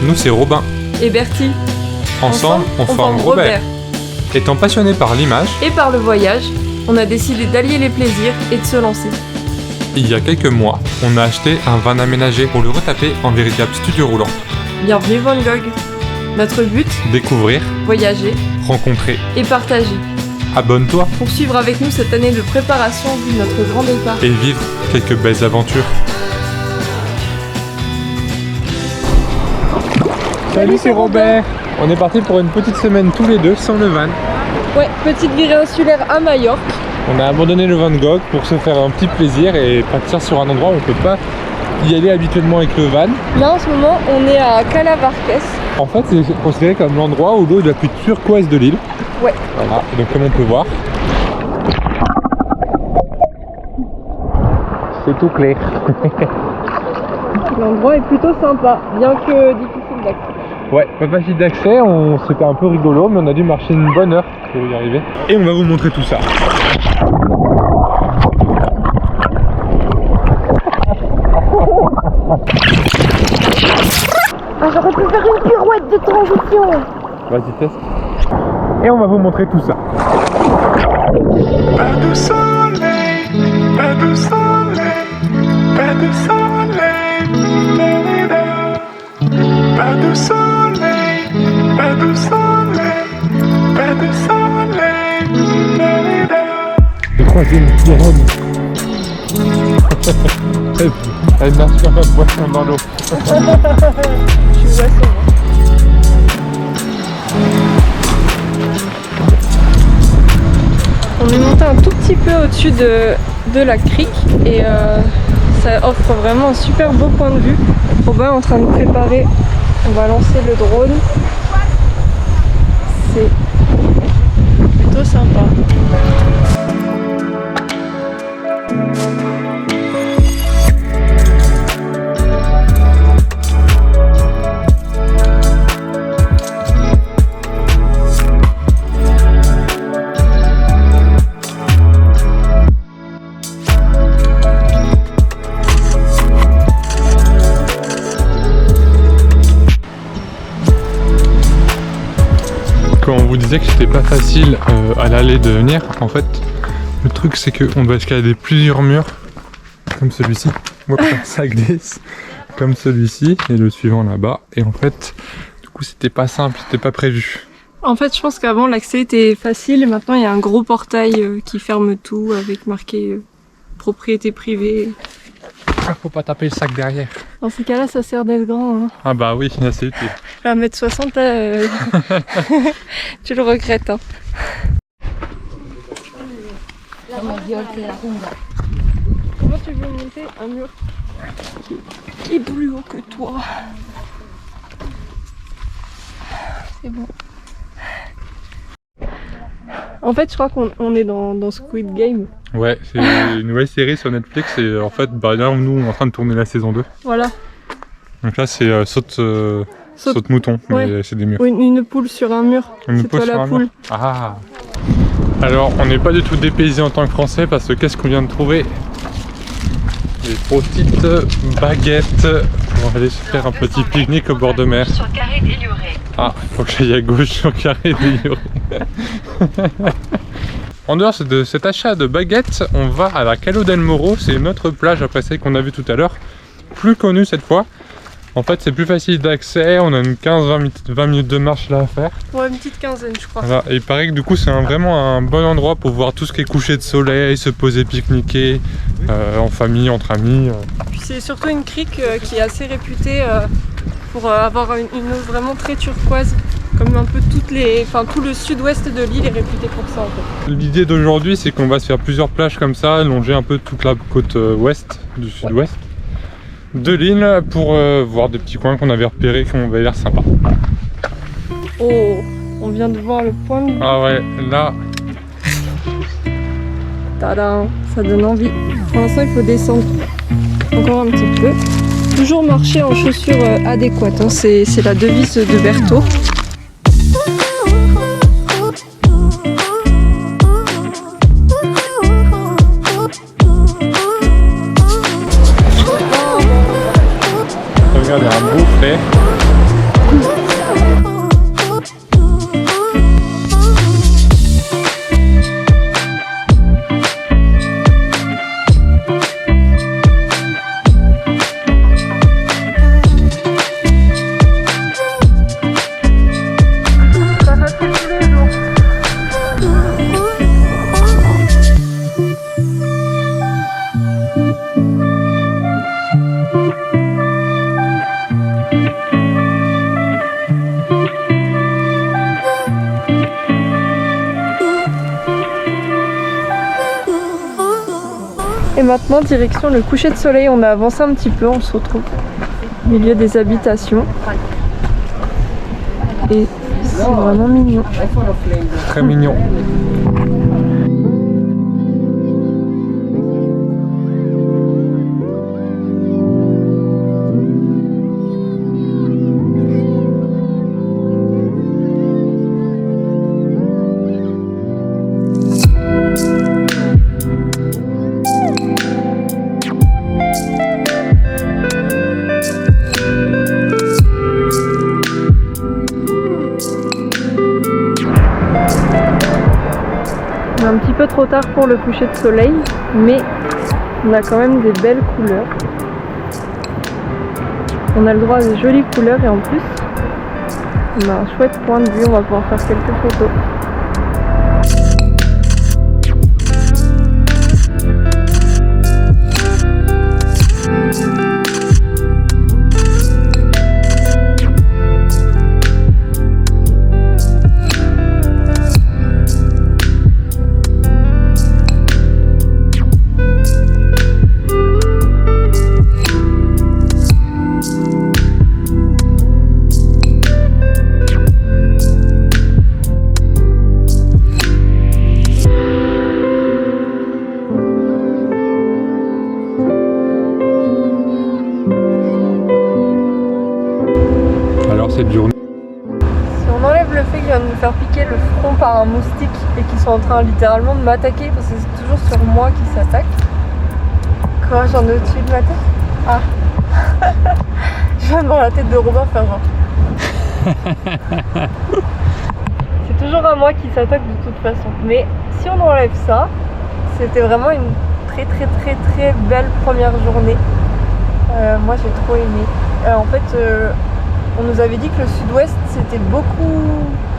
Nous c'est Robin. Et Bertie. Ensemble, on forme Robert. Étant passionné par l'image, Et par le voyage, on a décidé d'allier les plaisirs et de se lancer. il y a quelques mois, on a acheté un van aménagé pour le retaper en véritable studio roulant. Bienvenue Van Gogh. Notre but, Découvrir, voyager rencontrer, et partager. abonne-toi Pour suivre avec nous cette année de préparation de notre grand départ. et vivre quelques belles aventures. Salut, c'est Robert. On est parti pour une petite semaine tous les deux sans le van. Ouais, petite virée insulaire à Majorque. On a abandonné le Van Gogh pour se faire un petit plaisir et partir sur un endroit où on peut pas y aller habituellement avec le van. Là en ce moment, on est à Calavarques. En fait, c'est considéré comme l'endroit où l'eau est la plus turquoise de l'île. Ouais. Voilà, donc comme on peut voir, c'est tout clair. L'endroit est plutôt sympa, bien que difficile d'accès. Ouais, pas facile d'accès, c'était un peu rigolo, mais on a dû marcher une bonne heure pour y arriver. Et on va vous montrer tout ça. Ah, j'aurais pu faire une pirouette de transition. Vas-y, teste. Et on va vous montrer tout ça. Pas de soleil, pas de soleil, pas de soleil, pas de soleil, pas de soleil, pas de soleil. Le troisième piranha. Elle nage comme un poisson dans l'eau. Je suis boisson. On est monté un tout petit peu au-dessus de la crique et ça offre vraiment un super beau point de vue. Robin est en train de préparer, on va lancer le drone. C'est plutôt sympa. Quand on vous disait que c'était pas facile à l'aller de venir, en fait, le truc c'est qu'on doit escalader plusieurs murs, comme celui-ci. Hop, ça glisse, comme celui-ci, et le suivant là-bas. Et en fait, du coup, c'était pas simple, c'était pas prévu. En fait, je pense qu'avant l'accès était facile et maintenant il y a un gros portail qui ferme tout avec marqué propriété privée. Ah, faut pas taper le sac derrière. Dans ces cas-là, ça sert d'être grand. Hein. Ah bah oui, là c'est utile. À 1m60, tu le regrettes. Hein. Comment tu veux monter un mur qui est plus haut que toi? C'est bon. En fait, je crois qu'on est dans Squid Game. Ouais, c'est une nouvelle série sur Netflix et en fait, bah là, nous, on est en train de tourner la saison 2. Voilà. Donc là, c'est saute mouton, mais Ouais. c'est des murs. Oui, une poule sur un mur. Une C'est poule toi sur la un poule. mur. Ah. Alors, on n'est pas du tout dépaysé en tant que Français parce que qu'est-ce qu'on vient de trouver? Des petites baguettes pour aller se faire un petit pique-nique au bord de mer. Ah, faut que j'aille à gauche sur Carré d'Ignoré. En dehors de cet achat de baguettes, on va à la Calo del Moro. C'est une autre plage après celle qu'on a vue tout à l'heure, plus connue cette fois. En fait, c'est plus facile d'accès, on a une 15-20 minutes de marche là à faire. Ouais, une petite quinzaine, je crois. Voilà. Et il paraît que du coup, c'est vraiment un bon endroit pour voir tout ce qui est coucher de soleil, se poser, pique-niquer, en famille, entre amis. Puis c'est surtout une crique qui est assez réputée pour avoir une eau vraiment très turquoise. Comme un peu tout le sud-ouest de l'île est réputé pour ça en fait. L'idée d'aujourd'hui, c'est qu'on va se faire plusieurs plages comme ça, longer un peu toute la côte ouest du sud-ouest de l'île pour voir des petits coins qu'on avait repérés qui ont l'air sympas. Oh, on vient de voir le point de vue. Ah ouais, là, Tadam, ça donne envie. Pour l'instant, il faut descendre encore un petit peu. Toujours marcher en chaussures adéquates, hein. C'est la devise de Berthaud. regarde, il y a un beau frais. maintenant direction le coucher de soleil. On a avancé un petit peu, on se retrouve au milieu des habitations. Et c'est vraiment mignon. Très mignon. On est un petit peu trop tard pour le coucher de soleil, mais on a quand même des belles couleurs. On a le droit à des jolies couleurs et en plus, on a un chouette point de vue, on va pouvoir faire quelques photos. Cette journée. Si on enlève le fait que je viens de me faire piquer le front par un moustique et qu'ils sont en train littéralement de m'attaquer parce que c'est toujours sur moi qu'ils s'attaquent. Quoi, j'en ai au-dessus de ma tête? Ah. Je viens dans la tête de Robin faire genre. C'est toujours à moi qu'ils s'attaquent de toute façon. Mais si on enlève ça, c'était vraiment une très belle première journée. Moi j'ai trop aimé. En fait, on nous avait dit que le sud-ouest c'était beaucoup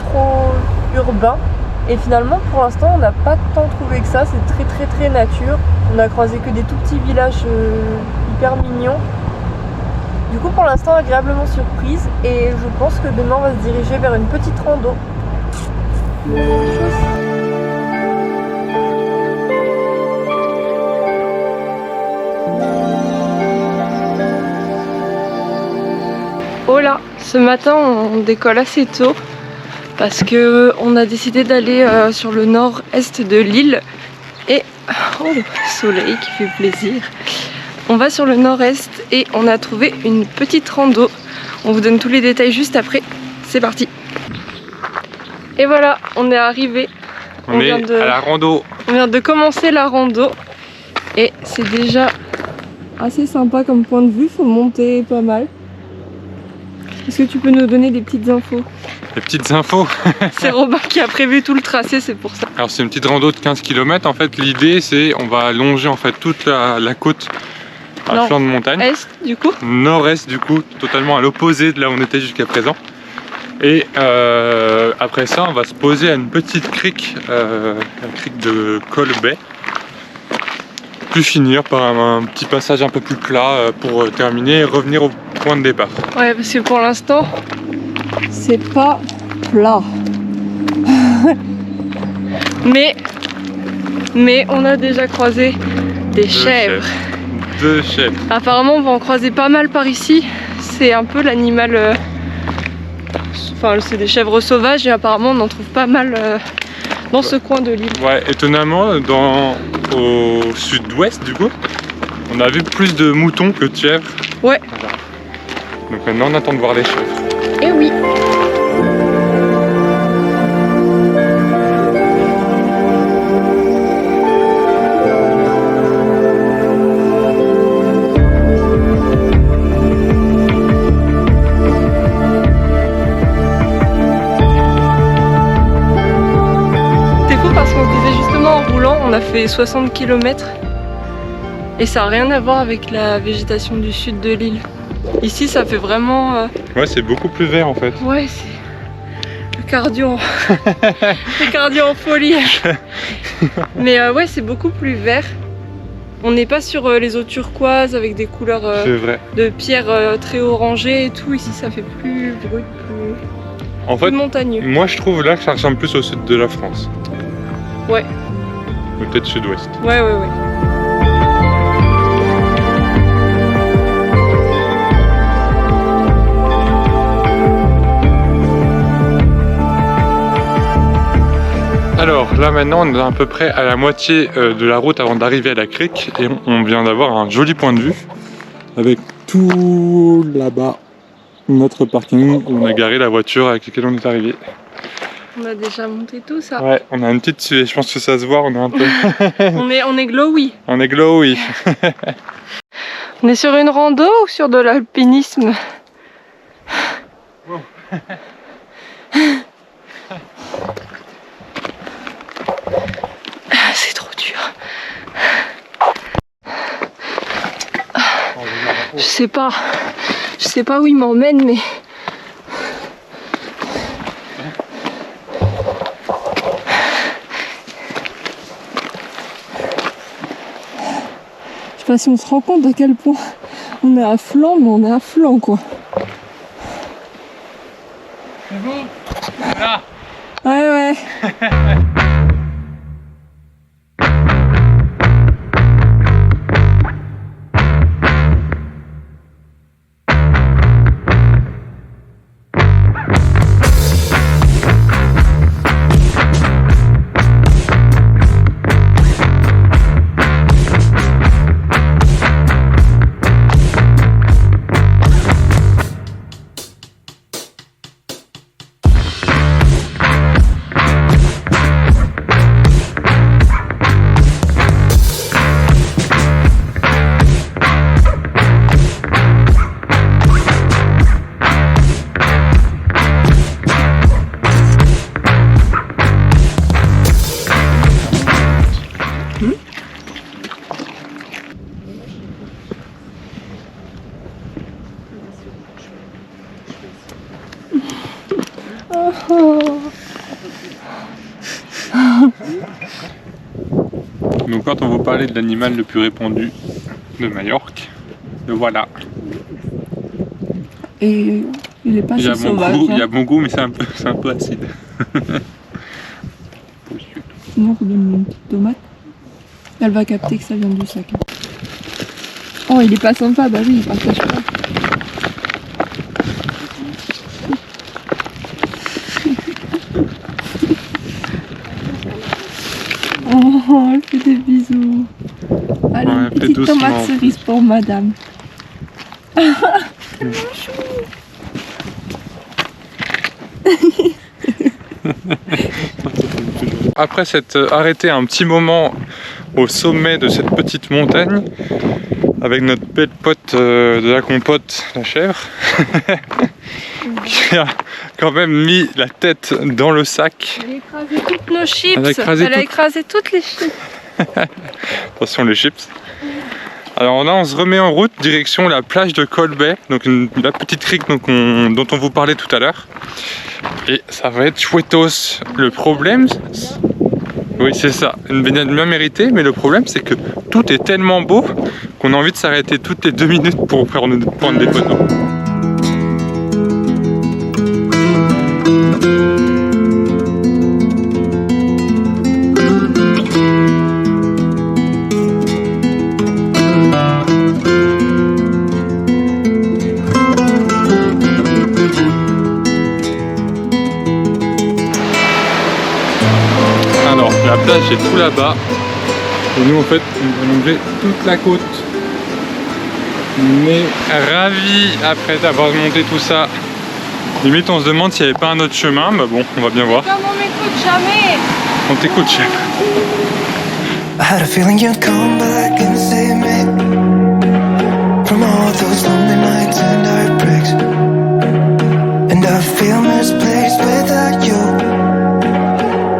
trop urbain et finalement pour l'instant on n'a pas tant trouvé que ça, c'est très nature. On a croisé que des tout petits villages hyper mignons. Du coup pour l'instant agréablement surprise et je pense que demain on va se diriger vers une petite rando. Oh là, ce matin on décolle assez tôt parce que on a décidé d'aller sur le nord-est de l'île et oh, le soleil qui fait plaisir. On va sur le nord-est et on a trouvé une petite rando. On vous donne tous les détails juste après. C'est parti. Et voilà, on est arrivé. On est à la rando. On vient de commencer la rando et c'est déjà assez sympa comme point de vue. Faut monter pas mal. Est-ce que tu peux nous donner des petites infos? Des petites infos. C'est Robin qui a prévu tout le tracé, c'est pour ça. Alors c'est une petite rando de 15 km. En fait l'idée c'est on va longer en fait toute la côte à flanc de montagne. Est du coup? Nord-est du coup, totalement à l'opposé de là où on était jusqu'à présent. Et après ça on va se poser à une petite crique, la crique de Colbay. Puis finir par un petit passage un peu plus plat pour terminer et revenir au point de départ. Ouais, parce que pour l'instant, c'est pas plat. mais on a déjà croisé des chèvres. Deux chèvres. Apparemment, on va en croiser pas mal par ici. C'est un peu l'animal... Enfin, c'est des chèvres sauvages et apparemment, on en trouve pas mal dans ce coin de l'île. Ouais, étonnamment, au sud-ouest du coup, on a vu plus de moutons que de chèvres. Ouais. Voilà. Donc maintenant on attend de voir les chèvres. Eh oui. C'est fou parce qu'on se disait justement en roulant, on a fait 60 km et ça n'a rien à voir avec la végétation du sud de l'île. Ici ça fait vraiment... Ouais, c'est beaucoup plus vert en fait. Ouais, c'est le cardio. Le cardio en folie. Mais ouais, c'est beaucoup plus vert. On n'est pas sur les eaux turquoises avec des couleurs de pierre très orangées et tout. Ici ça fait plus brut, plus montagneux. Moi je trouve là que ça ressemble plus au sud de la France. Ouais. Peut-être sud-ouest. Ouais. Alors là maintenant on est à peu près à la moitié de la route avant d'arriver à la crique et on vient d'avoir un joli point de vue avec tout là-bas notre parking où on a garé la voiture avec laquelle on est arrivé. On a déjà monté tout ça. Ouais, on a une petite suée, je pense que ça se voit, on est un peu... on est glowy. On est glowy. On est sur une rando ou sur de l'alpinisme? Wow. C'est trop dur. Je sais pas où il m'emmène, mais... Je sais pas si on se rend compte à quel point on est à flanc, mais on est à flanc quoi. C'est bon. Là. Ouais. Donc quand on vous parlait de l'animal le plus répandu de Majorque, le voilà. Et il est pas si sauvage. Il y a bon goût mais c'est un peu acide. Sinon on donne une petite tomate. Elle va capter que ça vient du sac. Oh il est pas sympa, bah oui il partage pas. Oh, elle fait des bisous. Allez, Ouais, une petite tomate cerise pour madame. C'est mon chou. Après s'être arrêté un petit moment au sommet de cette petite montagne avec notre belle pote de la compote, la chèvre, qui a quand même mis la tête dans le sac. Elle a écrasé toutes nos chips. Elle a écrasé toutes les chips. Attention les chips. Alors là on se remet en route direction la plage de Colbay, donc la petite crique dont on vous parlait tout à l'heure. Et ça va être chouettos. Le problème, oui c'est ça, une baignade bien méritée, mais le problème c'est que tout est tellement beau qu'on a envie de s'arrêter toutes les 2 minutes pour prendre des photos. Alors la plage est tout là-bas et nous en fait on va longer toute la côte. Mais ravi après d'avoir monté tout ça. Limite on se demande s'il n'y avait pas un autre chemin, mais bon on va bien voir. Comme on m'écoute jamais. On t'écoute chef. I had a feeling you'd come back and save me from all those lonely nights and heartbreaks. And I feel misplaced without you.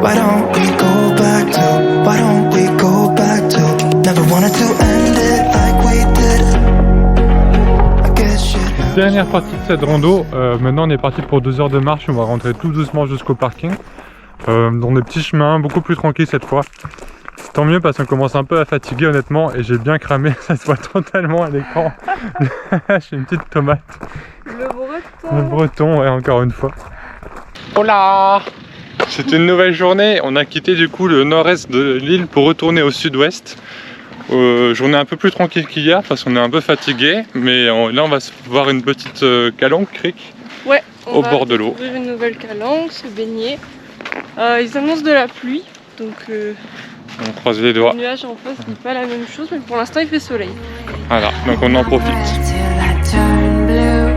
Why don't we go back to never wanted to end it like we did. I guess shit happens. Dernière partie de cette rando, maintenant on est parti pour 2 heures de marche, on va rentrer tout doucement jusqu'au parking. Dans des petits chemins, beaucoup plus tranquilles cette fois. Tant mieux parce qu'on commence un peu à fatiguer honnêtement et j'ai bien cramé, ça se voit totalement à l'écran. J'ai une petite tomate. Le breton, ouais, encore une fois. Hola! C'est une nouvelle journée, on a quitté du coup le nord-est de l'île pour retourner au sud-ouest. Journée un peu plus tranquille qu'hier parce qu'on est un peu fatigué, mais là on va se voir une petite calanque, crique, Ouais, au bord de l'eau. Ouvrir une nouvelle calanque, se baigner. Ils annoncent de la pluie, donc On croise les doigts. le nuage en face dit pas la même chose, mais pour l'instant il fait soleil. Voilà, donc on en profite. Till I turn blue.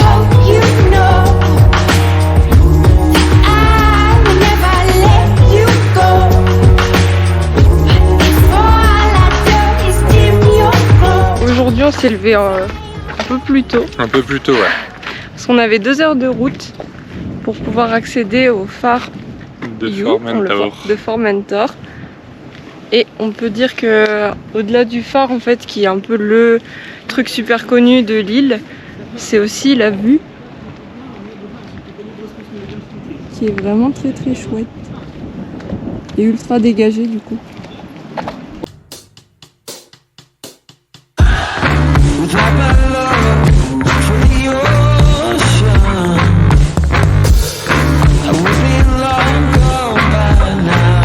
Hope you know I will never let you go. If all I do is dim your glow. Aujourd'hui on s'est levé un peu plus tôt, Un peu plus tôt, ouais. parce qu'on avait 2 heures de route pour pouvoir accéder au phare De You, de Formentor. Et on peut dire que au-delà du phare en fait, qui est un peu le truc super connu de l'île, c'est aussi la vue qui est vraiment très très chouette et ultra dégagée du coup. Without my love for the ocean, I would be long gone by now.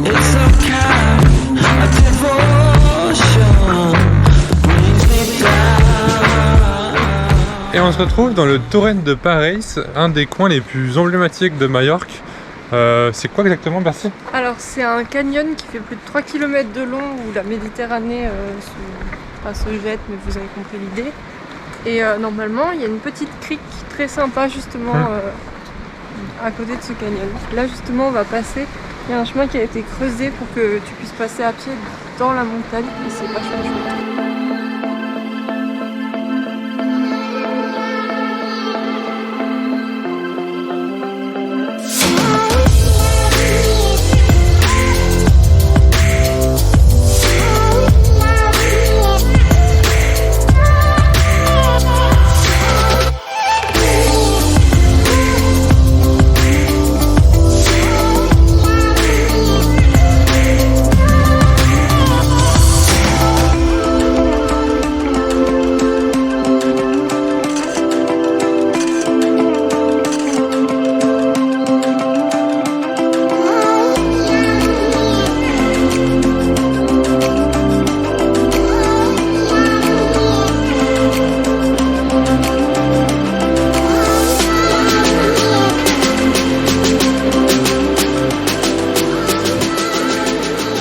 It's some kind of devotion brings me down. Et on se retrouve dans le Torrent de Pareis, un des coins les plus emblématiques de Majorque. C'est quoi exactement, Bercy? Alors c'est un canyon qui fait plus de 3 km de long où la Méditerranée se jette, mais vous avez compris l'idée. Et normalement il y a une petite crique très sympa justement à côté de ce canyon. Là justement on va passer, il y a un chemin qui a été creusé pour que tu puisses passer à pied dans la montagne et c'est vachement chouette.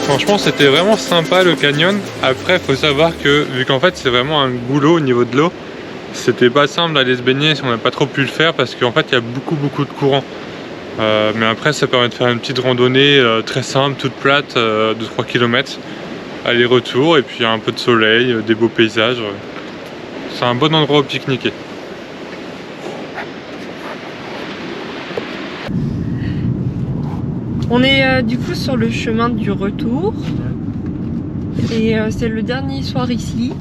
Franchement, c'était vraiment sympa le canyon. Après, faut savoir que vu qu'en fait c'est vraiment un goulot au niveau de l'eau, c'était pas simple d'aller se baigner si on n'a pas trop pu le faire parce qu'en fait il y a beaucoup de courant. Mais après, ça permet de faire une petite randonnée très simple, toute plate, de 3 km, aller-retour, et puis il y a un peu de soleil, des beaux paysages. C'est un bon endroit où pique-niquer. On est du coup sur le chemin du retour et c'est le dernier soir ici.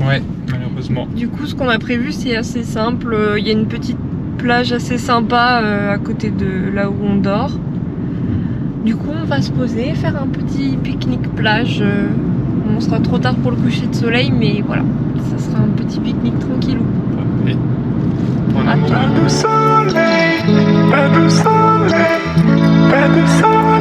Ouais, malheureusement. Du coup ce qu'on a prévu c'est assez simple, il y a une petite plage assez sympa à côté de là où on dort. Du coup on va se poser, faire un petit pique-nique plage. On sera trop tard pour le coucher de soleil mais voilà, ça sera un petit pique-nique tranquillou. Et on a À tout. Pas de soleil, pas de soleil, pas de soleil.